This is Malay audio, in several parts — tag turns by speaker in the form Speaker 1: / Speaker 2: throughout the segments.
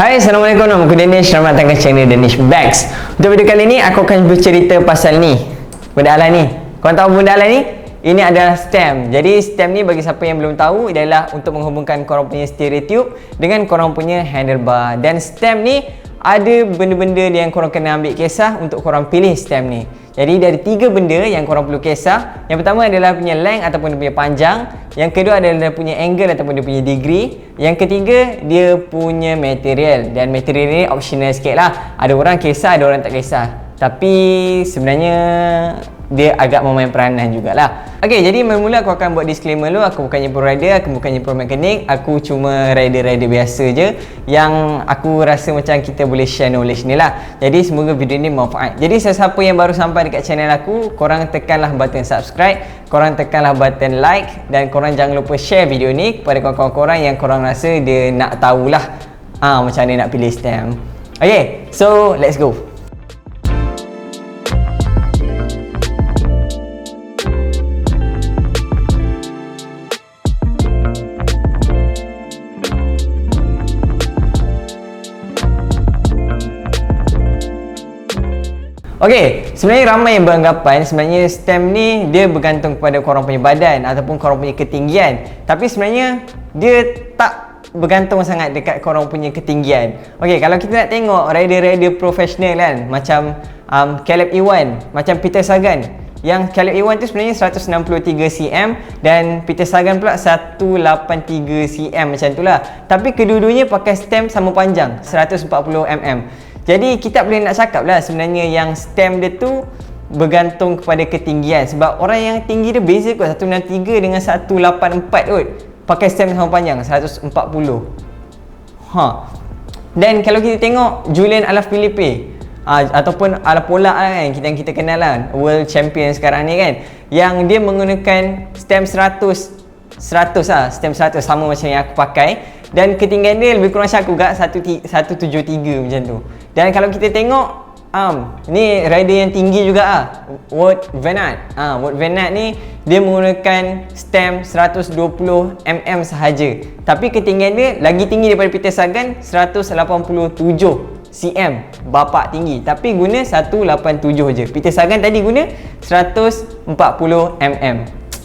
Speaker 1: Hai, Assalamualaikum. Nama aku Danish. Selamat datang ke channel Danish Bags. Untuk video kali ni, aku akan bercerita pasal ni, benda alam ni. Korang tahu benda alam ni? Ini adalah stem. Jadi stem ni bagi siapa yang belum tahu adalah untuk menghubungkan korang punya stereo tube dengan korang punya handlebar. Dan stem ni ada benda-benda yang korang kena ambil kisah untuk korang pilih stem ni. Jadi dari 3 benda yang korang perlu kisah. Yang pertama adalah punya length ataupun dia punya panjang. Yang kedua adalah dia punya angle ataupun dia punya degree. Yang ketiga dia punya material. Dan material ni optional sikit lah. Ada orang kisah, ada orang tak kisah. Tapi sebenarnya dia agak memain peranan jugalah. Ok, jadi mula-mula aku akan buat disclaimer dulu. Aku bukannya pro rider, aku bukannya pro mekanik. Aku cuma rider-rider biasa je yang aku rasa macam kita boleh share knowledge ni lah. Jadi semoga video ni manfaat. Jadi sesiapa yang baru sampai dekat channel aku, korang tekanlah button subscribe, korang tekanlah button like, dan korang jangan lupa share video ni kepada kawan-kawan korang yang korang rasa dia nak tahulah macam mana nak pilih stem. Ok, so let's go. Okey, sebenarnya ramai yang beranggapan sebenarnya stem ni dia bergantung kepada korang punya badan ataupun korang punya ketinggian. Tapi sebenarnya dia tak bergantung sangat dekat korang punya ketinggian. Okey, kalau kita nak tengok rider-rider profesional kan, macam Caleb Ewan, macam Peter Sagan. Yang Caleb Ewan tu sebenarnya 163 cm dan Peter Sagan pula 183 cm macam tu lah. Tapi kedua-duanya pakai stem sama panjang, 140 mm. Jadi kita boleh nak cakap lah sebenarnya yang stem dia tu bergantung kepada ketinggian. Sebab orang yang tinggi dia beza kot, 163 dengan 184 kot, pakai stem sama panjang 140. Dan kalau kita tengok Julian Alaphilippe ataupun Alapola kan, yang kita kenal lah, world champion sekarang ni kan, yang dia menggunakan stem 100 lah, stem 100 sama macam yang aku pakai. Dan ketinggian dia lebih kurang macam aku juga 173 macam tu. Dan kalau kita tengok ni rider yang tinggi juga Wout van Aert. Wout van Aert ni dia menggunakan stem 120 mm sahaja. Tapi ketinggian dia lagi tinggi daripada Peter Sagan, 187 cm. Bapak tinggi. Tapi guna 187 je. Peter Sagan tadi guna 140 mm.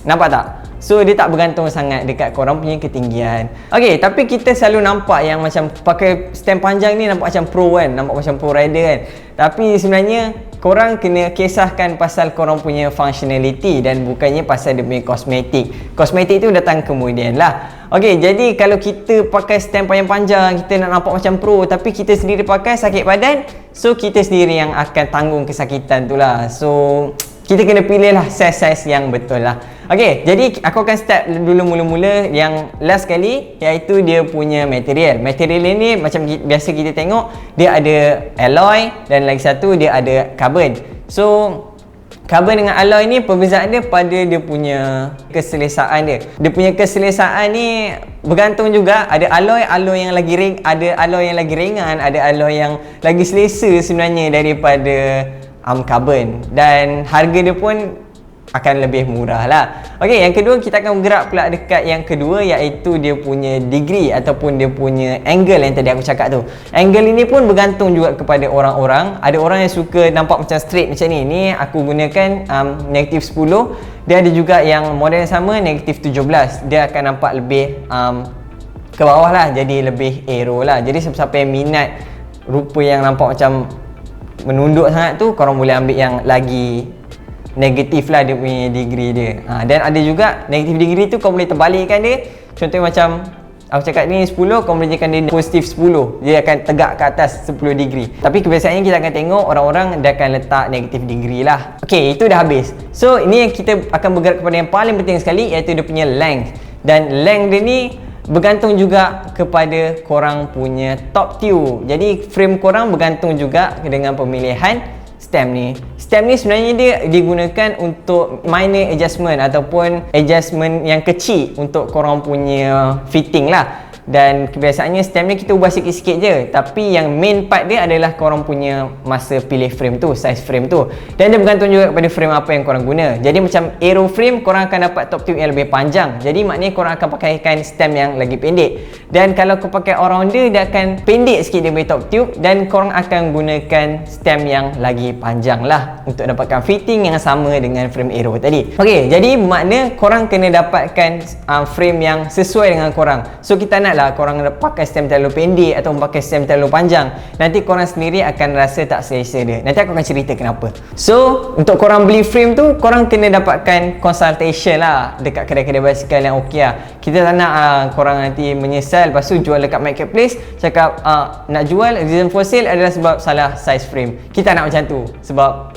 Speaker 1: Nampak tak? So dia tak bergantung sangat dekat korang punya ketinggian. Ok, tapi kita selalu nampak yang macam pakai stem panjang ni nampak macam pro kan, nampak macam pro rider kan. Tapi sebenarnya korang kena kisahkan pasal korang punya functionality dan bukannya pasal dia punya kosmetik. Kosmetik tu datang kemudian lah. Ok, jadi kalau kita pakai stem panjang-panjang, kita nak nampak macam pro tapi kita sendiri pakai sakit badan, so kita sendiri yang akan tanggung kesakitan tu lah. So kita kena pilih lah size-size yang betul lah. Ok, jadi aku akan start dulu mula-mula yang last kali, iaitu dia punya material. Material ini macam biasa kita tengok, dia ada alloy dan lagi satu dia ada carbon. So carbon dengan alloy ni perbezaan dia pada dia punya keselesaan dia. Dia punya keselesaan ni bergantung juga, ada alloy yang lagi ada alloy yang lagi ringan, ada alloy yang lagi selesa sebenarnya daripada carbon, dan harga dia pun akan lebih murah lah. Ok, yang kedua kita akan bergerak pula dekat yang kedua, iaitu dia punya degree ataupun dia punya angle yang tadi aku cakap tu. Angle ini pun bergantung juga kepada orang-orang. Ada orang yang suka nampak macam straight macam ni. Ni aku gunakan negatif 10. Dia ada juga yang model yang sama, negatif 17. Dia akan nampak lebih ke bawah lah, jadi lebih aero lah. Jadi siapa-siapa yang minat rupa yang nampak macam menunduk sangat tu, korang boleh ambil yang lagi negatif lah dia punya degree dia. Dan ada juga negatif degree tu kau boleh terbalikkan dia. Contohnya macam aku cakap ni 10, kau boleh jadikan dia positif 10. Dia akan tegak ke atas 10 degree. Tapi kebiasaannya kita akan tengok orang-orang dia akan letak negatif degree lah. Okay, itu dah habis. So ini yang kita akan bergerak kepada yang paling penting sekali, iaitu dia punya length. Dan length dia ni bergantung juga kepada korang punya top tube. Jadi frame korang bergantung juga dengan pemilihan stem ni. Stem ni sebenarnya dia digunakan untuk minor adjustment ataupun adjustment yang kecil untuk korang punya fitting lah. Dan kebiasaannya stem ni kita ubah sikit-sikit je, tapi yang main part dia adalah korang punya masa pilih frame tu, size frame tu. Dan dia bergantung juga kepada frame apa yang korang guna. Jadi macam aero frame, korang akan dapat top tube yang lebih panjang, jadi maknanya korang akan pakaikan stem yang lagi pendek. Dan kalau kau pakai all-rounder, dia akan pendek sikit dia punya top tube, dan korang akan gunakan stem yang lagi panjang lah untuk dapatkan fitting yang sama dengan frame aero tadi. Ok, jadi makna korang kena dapatkan frame yang sesuai dengan korang. So kita nak lah korang pakai stem terlalu pendek atau pakai stem terlalu panjang, nanti korang sendiri akan rasa tak selesa dia. Nanti aku akan cerita kenapa. So untuk korang beli frame tu, korang kena dapatkan consultation lah dekat kedai-kedai basikal yang ok lah. Kita tak nak korang nanti menyesal lepas tu jual dekat marketplace cakap nak jual, reason for sale adalah sebab salah size frame. Kita nak macam tu, sebab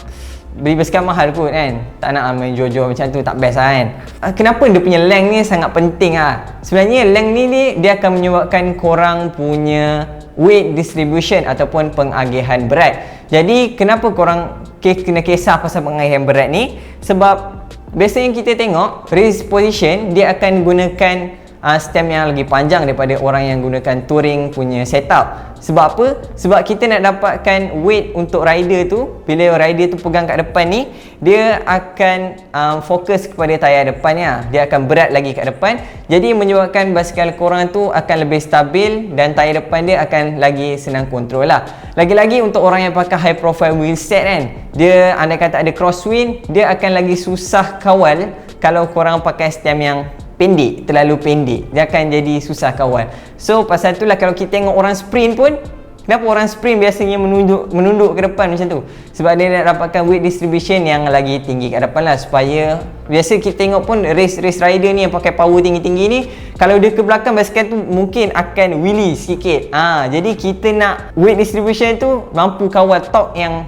Speaker 1: beli basikal mahal pun kan, tak nak main jual-jual macam tu, tak best lah kan. Kenapa dia punya length ni sangat penting lah. Sebenarnya length ni dia akan menyebabkan korang punya weight distribution ataupun pengagihan berat. Jadi kenapa korang kena kisah pasal pengagihan berat ni? Sebab biasanya kita tengok race position, dia akan gunakan stem yang lagi panjang daripada orang yang gunakan touring punya setup. Sebab apa? Sebab kita nak dapatkan weight untuk rider tu, bila rider tu pegang kat depan ni, dia akan fokus kepada tayar depannya, dia akan berat lagi kat depan. Jadi menyebabkan basikal korang tu akan lebih stabil dan tayar depan dia akan lagi senang kontrol lah. Lagi-lagi untuk orang yang pakai high profile wheel set kan, dia andai kata ada crosswind, dia akan lagi susah kawal kalau korang pakai stem yang pendek, terlalu pendek, dia akan jadi susah kawal. So pasal itulah kalau kita tengok orang sprint pun, kenapa orang sprint biasanya menunduk ke depan macam tu? Sebab dia nak dapatkan weight distribution yang lagi tinggi kat depan lah, supaya biasa kita tengok pun race rider ni yang pakai power tinggi-tinggi ni, kalau dia ke belakang basikal tu mungkin akan wheelie sikit. Jadi kita nak weight distribution tu mampu kawal torque yang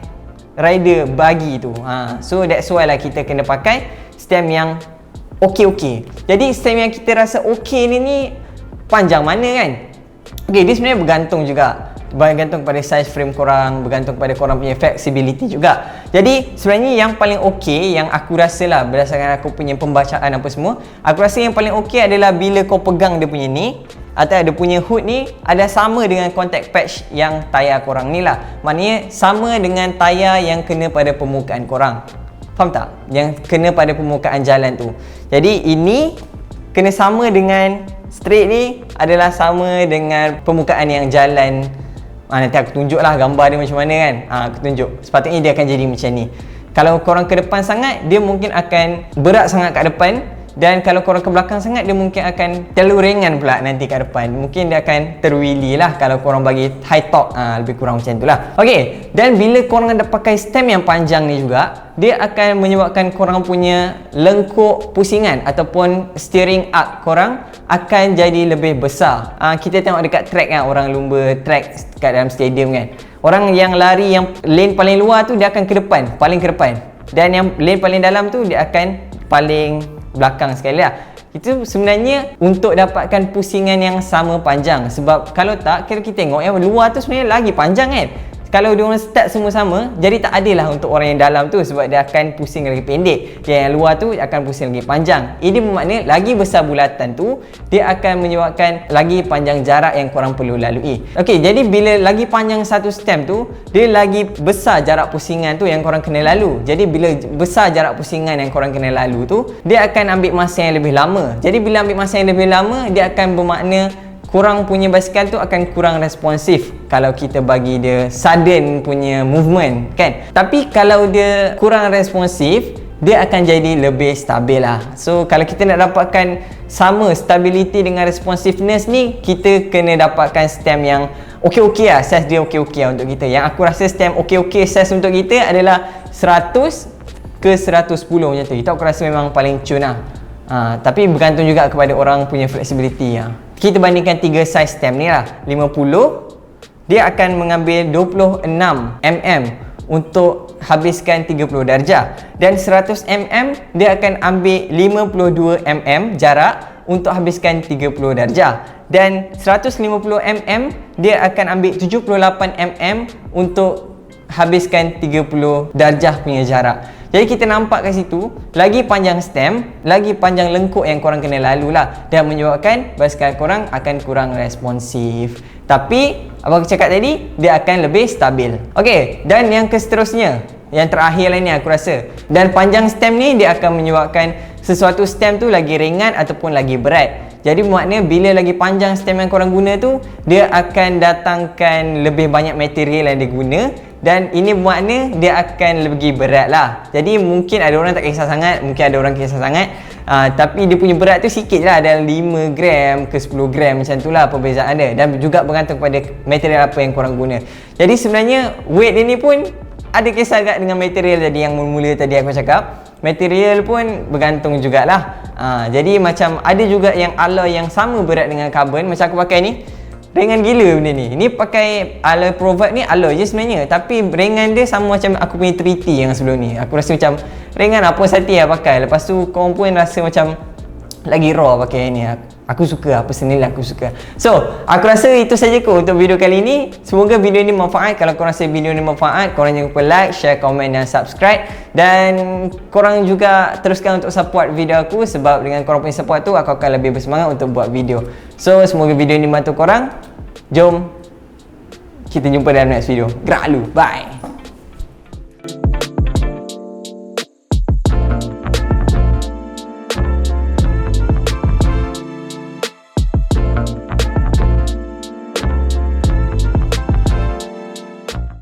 Speaker 1: rider bagi tu. So that's why lah kita kena pakai stem yang okey. Jadi stem yang kita rasa okey ni panjang mana kan? Okey, dia sebenarnya bergantung juga. Bergantung pada size frame korang, bergantung pada korang punya flexibility juga. Jadi sebenarnya yang paling okey, yang aku rasa lah berdasarkan aku punya pembacaan apa semua, aku rasa yang paling okey adalah bila kau pegang dia punya ni, atau dia punya hood ni ada sama dengan contact patch yang tayar korang ni lah. Maknanya sama dengan tayar yang kena pada permukaan korang. Faham tak? Yang kena pada permukaan jalan tu. Jadi ini kena sama dengan straight ni adalah sama dengan permukaan yang jalan. Nanti aku tunjuk lah gambar dia macam mana kan. Aku tunjuk. Sepatutnya dia akan jadi macam ni. Kalau korang ke depan sangat, dia mungkin akan berat sangat kat depan. Dan kalau korang ke belakang sangat, dia mungkin akan terlalu ringan pula nanti kat depan. Mungkin dia akan terwheelie lah kalau korang bagi high torque. Lebih kurang macam tu lah. Ok, dan bila korang ada pakai stem yang panjang ni juga, dia akan menyebabkan korang punya lengkuk pusingan ataupun steering arc korang akan jadi lebih besar. Kita tengok dekat track kan, orang lumba track kat dalam stadium kan, orang yang lari yang lane paling luar tu dia akan ke depan, paling ke depan. Dan yang lane paling dalam tu dia akan paling belakang sekali lah. Itu sebenarnya untuk dapatkan pusingan yang sama panjang. Sebab kalau tak, kalau kita tengok yang luar tu sebenarnya lagi panjang kan. Kalau dia orang start semua sama, jadi tak adil lah untuk orang yang dalam tu, sebab dia akan pusing lagi pendek, dia yang luar tu akan pusing lagi panjang. Ini bermakna lagi besar bulatan tu, dia akan menyebabkan lagi panjang jarak yang korang perlu lalui. Ok, jadi bila lagi panjang satu stem tu, dia lagi besar jarak pusingan tu yang korang kena lalu. Jadi bila besar jarak pusingan yang korang kena lalu tu, dia akan ambil masa yang lebih lama. Jadi bila ambil masa yang lebih lama, dia akan bermakna korang punya basikal tu akan kurang responsif kalau kita bagi dia sudden punya movement kan. Tapi kalau dia kurang responsif, dia akan jadi lebih stabil lah. So kalau kita nak dapatkan sama stability dengan responsiveness ni, kita kena dapatkan stem yang okey-okey lah, size dia okey-okey lah untuk kita. Yang aku rasa stem okey-okey size untuk kita adalah 100 ke 110 macam tu. Itu aku rasa memang paling cun lah. Tapi bergantung juga kepada orang punya flexibility lah. Kita bandingkan 3 size stem ni lah. 50, dia akan mengambil 26 mm untuk habiskan 30 darjah. Dan 100 mm, dia akan ambil 52 mm jarak untuk habiskan 30 darjah. Dan 150 mm, dia akan ambil 78 mm untuk habiskan 30 darjah punya jarak. Jadi kita nampak kat situ, lagi panjang stem, lagi panjang lengkuk yang korang kena lalu lah, dan menyebabkan basikal korang akan kurang responsif. Tapi abang cakap tadi, dia akan lebih stabil. Okey, dan yang seterusnya, yang terakhir lah ni aku rasa, dan panjang stem ni dia akan menyebabkan sesuatu stem tu lagi ringan ataupun lagi berat. Jadi maknanya bila lagi panjang stem yang korang guna tu, dia akan datangkan lebih banyak material yang dia guna, dan ini bermakna dia akan lebih berat lah. Jadi mungkin ada orang tak kisah sangat, mungkin ada orang kisah sangat, tapi dia punya berat tu sikit lah, dalam 5 gram ke 10 gram macam tu lah perbezaan dia, dan juga bergantung kepada material apa yang korang guna. Jadi sebenarnya weight dia ni pun ada kisah agak dengan material tadi yang mula-mula tadi aku cakap. Material pun bergantung jugalah. Jadi macam ada juga yang alloy yang sama berat dengan carbon. Macam aku pakai ni, ringan gila benda ni. Ni pakai alloy Provide ni, alloy je sebenarnya, tapi ringan dia sama macam aku punya 3T yang sebelum ni. Aku rasa macam ringan apa hati lah pakai. Lepas tu korang pun rasa macam lagi raw pakai ni. Aku suka, personally aku suka. So, aku rasa itu saja kot untuk video kali ini. Semoga video ini manfaat. Kalau korang rasa video ini manfaat, korang jangan lupa like, share, komen dan subscribe. Dan korang juga teruskan untuk support video aku, sebab dengan korang punya support tu, aku akan lebih bersemangat untuk buat video. So, semoga video ini membantu korang. Jom kita jumpa dalam next video. Gerak lu. Bye.